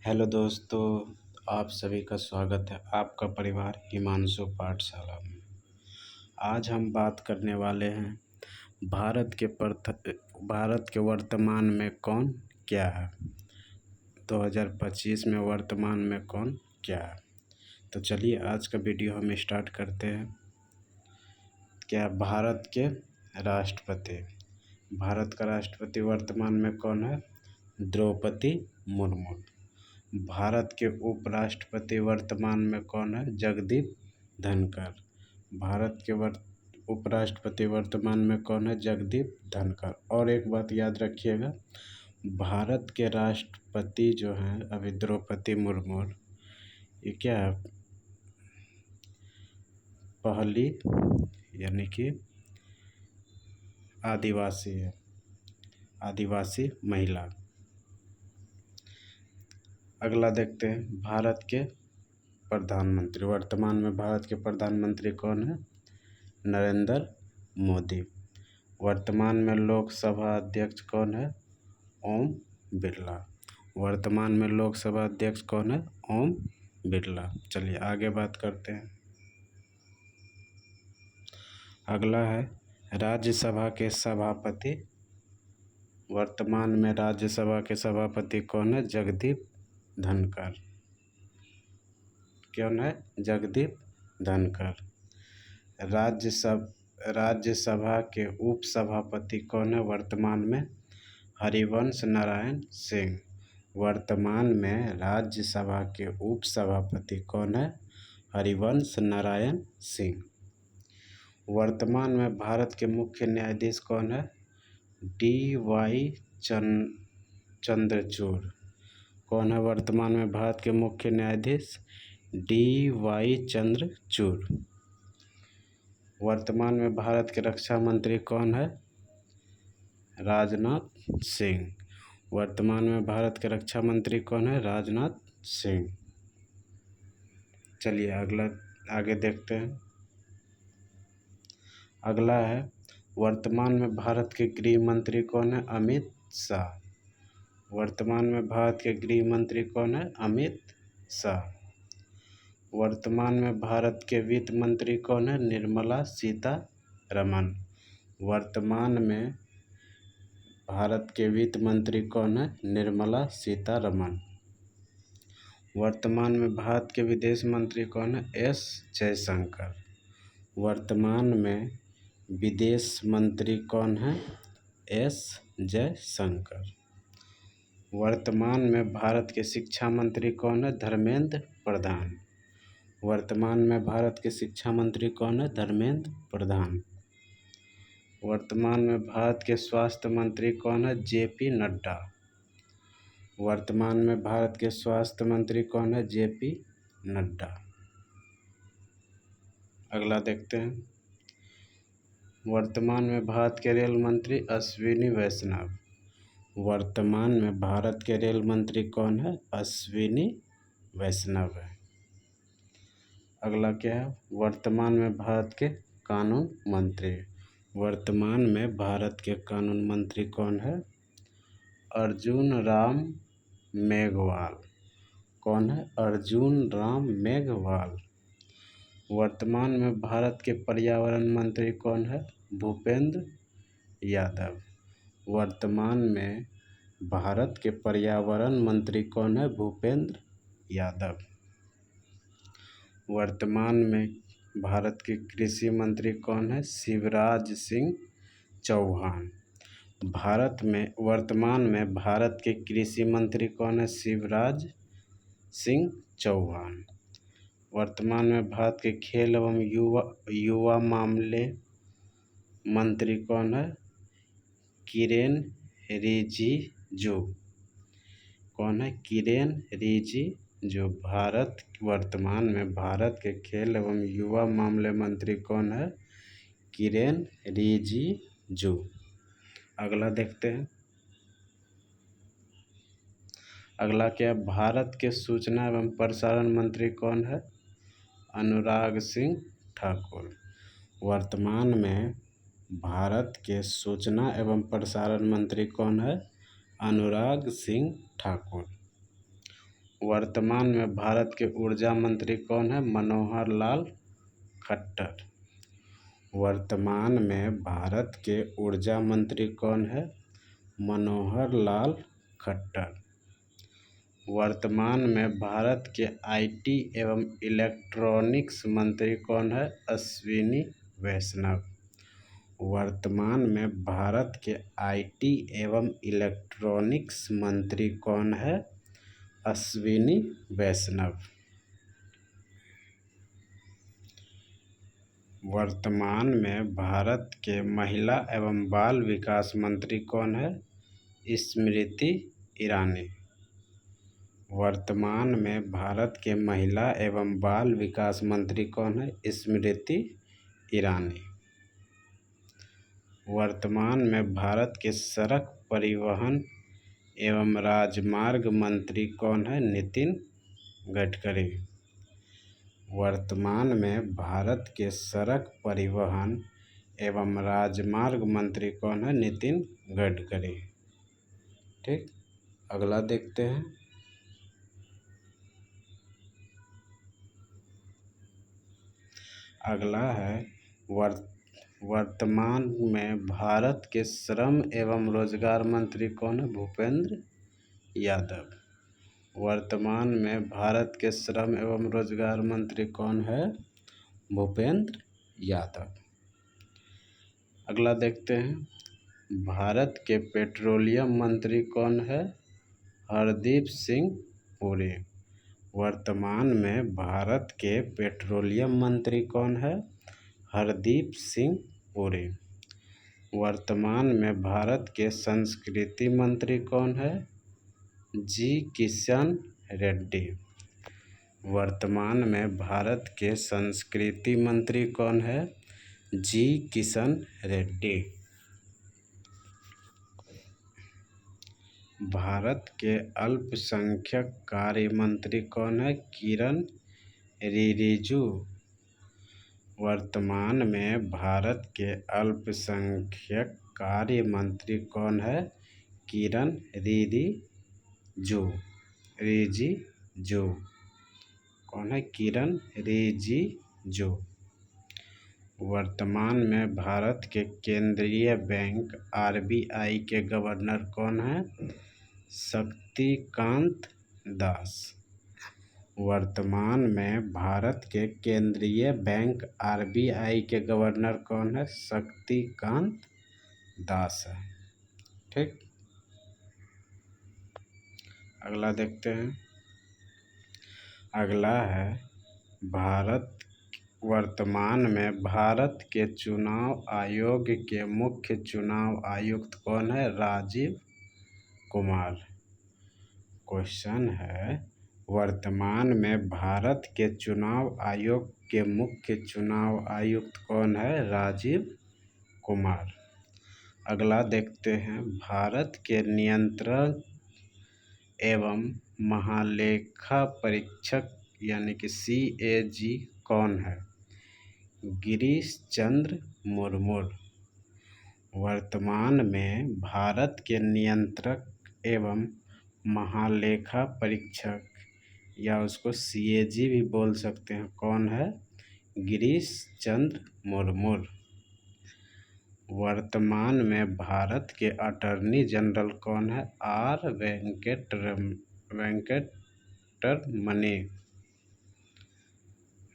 Hello दोस्तों, आप सभी का स्वागत है आपका परिवार हिमांशु पाठशाला में। आज हम बात करने वाले हैं भारत के वर्तमान में कौन क्या है। 2025 में वर्तमान में कौन क्या है। तो चलिए आज का वीडियो हम स्टार्ट करते हैं। क्या भारत के भारत का राष्ट्रपति वर्तमान में कौन है? द्रौपदी मुर्मू। भारत के उपराष्ट्रपति वर्तमान में कौन है? जगदीप धनखड़। भारत के उपराष्ट्रपति वर्तमान में कौन है? जगदीप धनखड़। और एक बात याद रखिएगा, भारत के राष्ट्रपति जो हैं अभी द्रौपदी मुर्मू, ये क्या है? पहली यानी कि आदिवासी है, आदिवासी महिला। अगला देखते हैं भारत के प्रधानमंत्री। वर्तमान में भारत के प्रधानमंत्री कौन है? नरेंद्र मोदी। वर्तमान में लोकसभा अध्यक्ष कौन है? ओम बिरला। वर्तमान में लोकसभा अध्यक्ष कौन है? ओम बिरला। चलिए आगे बात करते हैं। अगला है राज्यसभा के सभापति। वर्तमान में राज्यसभा के सभापति कौन है? जगदीप धनखड़। कौन है? जगदीप धनखड़। राज्यसभा के उपसभापति कौन है वर्तमान में? हरिवंश नारायण सिंह। वर्तमान में राज्यसभा के उपसभापति कौन है? हरिवंश नारायण सिंह। वर्तमान में भारत के मुख्य न्यायाधीश कौन है? डी.वाई. चंद्रचूड़। कौन है वर्तमान में भारत के मुख्य न्यायाधीश? डी.वाई. चंद्रचूड़। वर्तमान में भारत के रक्षा मंत्री कौन है? राजनाथ सिंह। वर्तमान में भारत के रक्षा मंत्री कौन है? राजनाथ सिंह। चलिए आगे देखते हैं। अगला है वर्तमान में भारत के गृह मंत्री कौन है? अमित शाह। वर्तमान में भारत के गृह मंत्री कौन है? अमित शाह। वर्तमान में भारत के वित्त मंत्री कौन है? निर्मला सीतारमण। वर्तमान में भारत के वित्त मंत्री कौन है? निर्मला सीतारमण। वर्तमान में भारत के विदेश मंत्री कौन है? एस जयशंकर। वर्तमान में विदेश मंत्री कौन है? एस जयशंकर। वर्तमान में भारत के शिक्षा मंत्री कौन है? धर्मेंद्र प्रधान। वर्तमान में भारत के शिक्षा मंत्री कौन है? धर्मेंद्र प्रधान। वर्तमान में भारत के स्वास्थ्य मंत्री कौन है? जे.पी. नड्डा। वर्तमान में भारत के स्वास्थ्य मंत्री कौन है? जे.पी. नड्डा। अगला देखते हैं। वर्तमान में भारत के रेल मंत्री अश्विनी वैष्णव। वर्तमान में भारत के रेल मंत्री कौन है? अश्विनी वैष्णव है। अगला क्या है? वर्तमान में भारत के कानून मंत्री। वर्तमान में भारत के कानून मंत्री कौन है? अर्जुन राम मेघवाल। कौन है? अर्जुन राम मेघवाल। वर्तमान में भारत के पर्यावरण मंत्री कौन है? भूपेंद्र यादव। वर्तमान में भारत के पर्यावरण मंत्री कौन है? भूपेंद्र यादव। वर्तमान में भारत के कृषि मंत्री कौन है? शिवराज सिंह चौहान। वर्तमान में भारत के कृषि मंत्री कौन है? शिवराज सिंह चौहान। वर्तमान में भारत के खेल एवं युवा मामले मंत्री कौन है? किरेन रिजिजू। कौन है? किरेन रिजिजू। वर्तमान में भारत के खेल एवं युवा मामले मंत्री कौन है? किरेन रिजिजू। अगला देखते हैं। अगला क्या? भारत के सूचना एवं प्रसारण मंत्री कौन है? अनुराग सिंह ठाकुर। वर्तमान में भारत के सूचना एवं प्रसारण मंत्री कौन है? अनुराग सिंह ठाकुर। वर्तमान में भारत के ऊर्जा मंत्री कौन है? मनोहर लाल खट्टर। वर्तमान में भारत के ऊर्जा मंत्री कौन है? मनोहर लाल खट्टर। वर्तमान में भारत के आईटी एवं इलेक्ट्रॉनिक्स मंत्री कौन है? अश्विनी वैष्णव। वर्तमान में भारत के आईटी एवं इलेक्ट्रॉनिक्स मंत्री कौन है? अश्विनी वैष्णव। वर्तमान में भारत के महिला एवं बाल विकास मंत्री कौन है? स्मृति ईरानी। वर्तमान में भारत के महिला एवं बाल विकास मंत्री कौन है? स्मृति ईरानी। वर्तमान में भारत के सड़क परिवहन एवं राजमार्ग मंत्री कौन है? नितिन गडकरी। वर्तमान में भारत के सड़क परिवहन एवं राजमार्ग मंत्री कौन है? नितिन गडकरी। ठीक, अगला देखते हैं। अगला है वर्तमान में भारत के श्रम एवं रोजगार मंत्री कौन है? भूपेंद्र यादव। वर्तमान में भारत के श्रम एवं रोजगार मंत्री कौन है? भूपेंद्र यादव। अगला देखते हैं। भारत के पेट्रोलियम मंत्री कौन है? हरदीप सिंह पुरी। वर्तमान में भारत के पेट्रोलियम मंत्री कौन है? हरदीप सिंह पुरी। वर्तमान में भारत के संस्कृति मंत्री कौन है? जी किशन रेड्डी। वर्तमान में भारत के संस्कृति मंत्री कौन है? जी किशन रेड्डी। भारत के अल्पसंख्यक कार्य मंत्री कौन है? किरण रिजिजू। वर्तमान में भारत के अल्पसंख्यक कार्य मंत्री कौन है? किरण रिजिजू। कौन है? किरण रिजिजू। वर्तमान में भारत के केंद्रीय बैंक आरबीआई के गवर्नर कौन है? शक्तिकांत दास। वर्तमान में भारत के केंद्रीय बैंक आरबीआई के गवर्नर कौन है? शक्तिकांत दास है। ठीक, अगला देखते हैं। अगला है वर्तमान में भारत के चुनाव आयोग के मुख्य चुनाव आयुक्त कौन है? राजीव कुमार। क्वेश्चन है, वर्तमान में भारत के चुनाव आयोग के मुख्य चुनाव आयुक्त कौन है? राजीव कुमार। अगला देखते हैं। भारत के नियंत्रक एवं महालेखा परीक्षक यानी कि CAG कौन है? गिरीश चंद्र मुर्मू। वर्तमान में भारत के नियंत्रक एवं महालेखा परीक्षक या उसको CAG भी बोल सकते हैं, कौन है? गिरीश चंद्र मुर्मू। वर्तमान में भारत के अटॉर्नी जनरल कौन है? R वेंकटरमणी।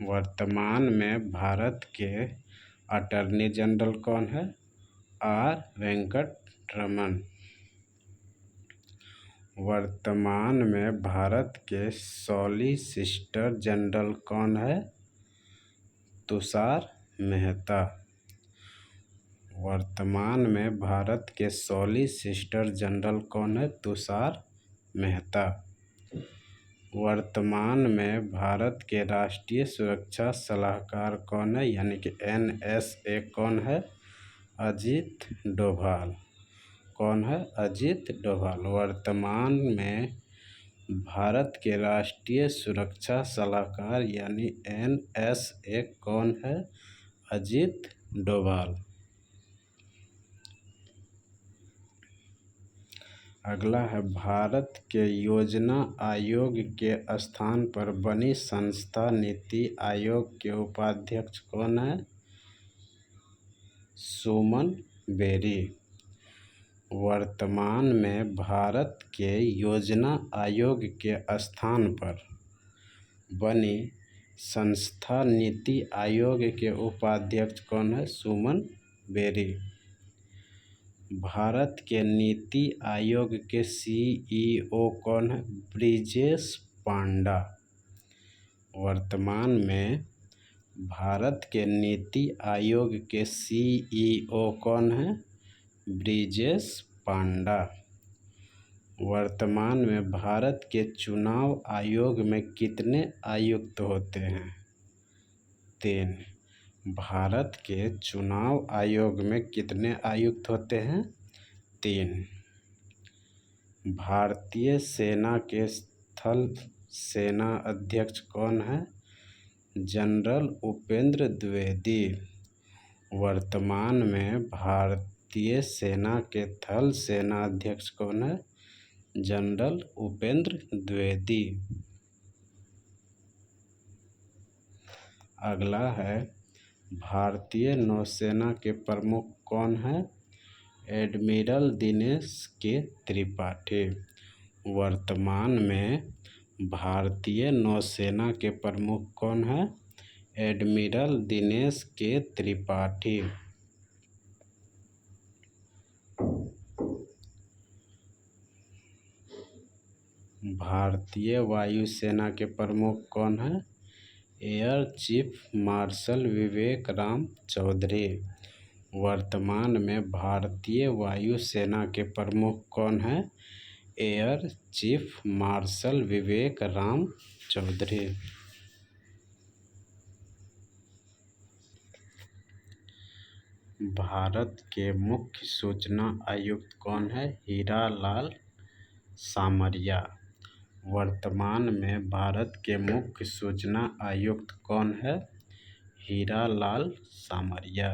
वर्तमान में भारत के अटॉर्नी जनरल कौन है? R वेंकटरमण। वर्तमान में भारत के सॉलिसिटर जनरल कौन है? तुषार मेहता। वर्तमान में भारत के सॉलिसिटर जनरल कौन है? तुषार मेहता। वर्तमान में भारत के राष्ट्रीय सुरक्षा सलाहकार कौन है? यानी कि NSA कौन है? अजीत डोभाल। कौन है? अजीत डोभाल। वर्तमान में भारत के राष्ट्रीय सुरक्षा सलाहकार यानी NSA कौन है? अजीत डोभाल। अगला है भारत के योजना आयोग के स्थान पर बनी संस्था नीति आयोग के उपाध्यक्ष कौन है? सुमन बेरी। वर्तमान में भारत के योजना आयोग के स्थान पर बनी संस्था नीति आयोग के उपाध्यक्ष कौन है? सुमन बेरी। भारत के नीति आयोग के सीईओ कौन है? ब्रिजेश पांडा। वर्तमान में भारत के नीति आयोग के सीईओ कौन है? ब्रिजेश पांडा। वर्तमान में भारत के चुनाव आयोग में कितने आयुक्त होते हैं? 3। भारत के चुनाव आयोग में कितने आयुक्त होते हैं? 3। भारतीय सेना के स्थल सेना अध्यक्ष कौन है? जनरल उपेंद्र द्विवेदी। वर्तमान में भारतीय सेना के थल सेना अध्यक्ष कौन है? जनरल उपेंद्र द्विवेदी। अगला है भारतीय नौसेना के प्रमुख कौन है? एडमिरल दिनेश के त्रिपाठी। वर्तमान में भारतीय नौसेना के प्रमुख कौन है? एडमिरल दिनेश के त्रिपाठी। भारतीय वायुसेना के प्रमुख कौन है? एयर चीफ मार्शल विवेक राम चौधरी। वर्तमान में भारतीय वायुसेना के प्रमुख कौन है? एयर चीफ मार्शल विवेक राम चौधरी। भारत के मुख्य सूचना आयुक्त कौन है? हीरालाल सामरिया। वर्तमान में भारत के मुख्य सूचना आयुक्त कौन है? हीरालाल सामरिया।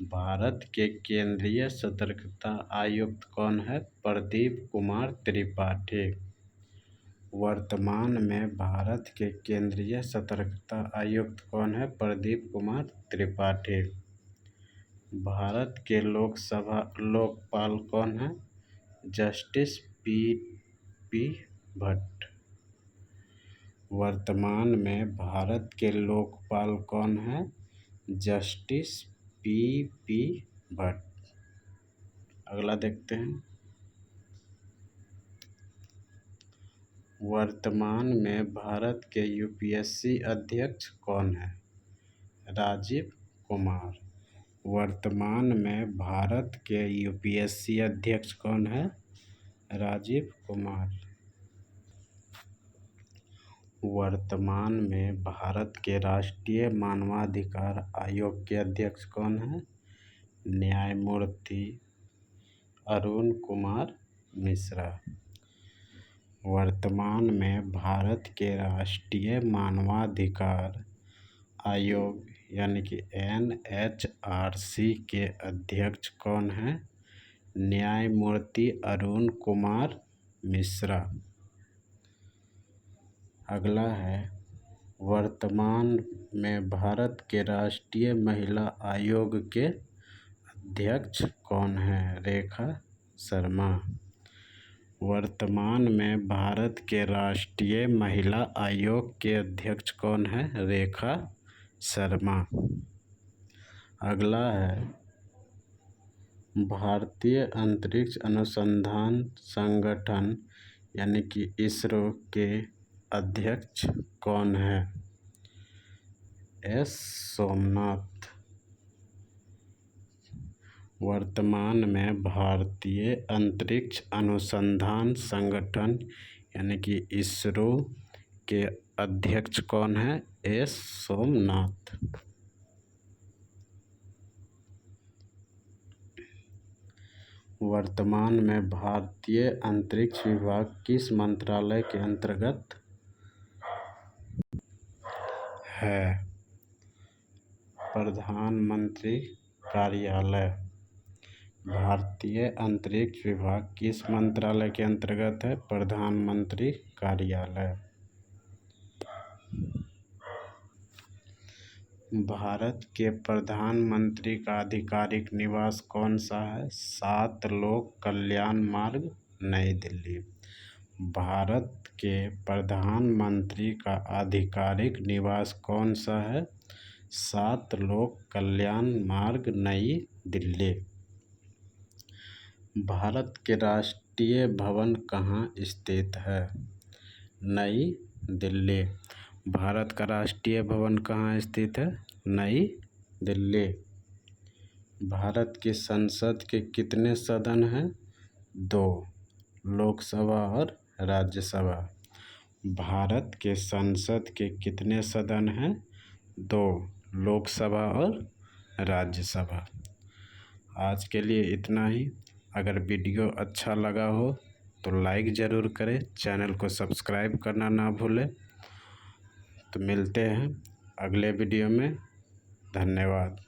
भारत के केंद्रीय सतर्कता आयुक्त कौन है? प्रदीप कुमार त्रिपाठी। वर्तमान में भारत के केंद्रीय सतर्कता आयुक्त कौन है? प्रदीप कुमार त्रिपाठी। भारत के लोकपाल कौन है? Justice P Bhatt. वर्तमान में भारत के लोकपाल कौन है? Justice P Bhatt. अगला देखते हैं। वर्तमान में भारत के यूपीएससी अध्यक्ष कौन है? राजीव कुमार। वर्तमान में भारत के यूपीएससी अध्यक्ष कौन है? राजीव कुमार। वर्तमान में भारत के राष्ट्रीय मानवाधिकार आयोग के अध्यक्ष कौन है? न्यायमूर्ति अरुण कुमार मिश्रा। वर्तमान में भारत के राष्ट्रीय मानवाधिकार आयोग यानी कि NHRC के अध्यक्ष कौन है? न्यायमूर्ति अरुण कुमार मिश्रा। अगला है वर्तमान में भारत के राष्ट्रीय महिला आयोग के अध्यक्ष कौन है? रेखा शर्मा। वर्तमान में भारत के राष्ट्रीय महिला आयोग के अध्यक्ष कौन है? रेखा शर्मा। अगला है भारतीय अंतरिक्ष अनुसंधान संगठन यानी कि इसरो के अध्यक्ष कौन है? एस सोमनाथ। वर्तमान में भारतीय अंतरिक्ष अनुसंधान संगठन यानी कि इसरो के अध्यक्ष कौन है? एस सोमनाथ। वर्तमान में भारतीय अंतरिक्ष विभाग किस मंत्रालय के अंतर्गत है? प्रधानमंत्री कार्यालय। भारतीय अंतरिक्ष विभाग किस मंत्रालय के अंतर्गत है? प्रधानमंत्री कार्यालय। भारत के प्रधानमंत्री का आधिकारिक निवास कौन सा है? 7 लोक कल्याण मार्ग, नई दिल्ली। भारत के प्रधानमंत्री का आधिकारिक निवास कौन सा है? 7 लोक कल्याण मार्ग, नई दिल्ली। भारत के राष्ट्रीय भवन कहाँ स्थित है? नई दिल्ली। भारत का राष्ट्रीय भवन कहाँ स्थित है? नई दिल्ली। भारत की संसद के कितने सदन हैं? 2, लोकसभा और राज्यसभा। भारत के संसद के कितने सदन हैं? 2, लोकसभा और राज्यसभा। आज के लिए इतना ही। अगर वीडियो अच्छा लगा हो तो लाइक ज़रूर करें, चैनल को सब्सक्राइब करना ना भूलें। तो मिलते हैं अगले वीडियो में। धन्यवाद।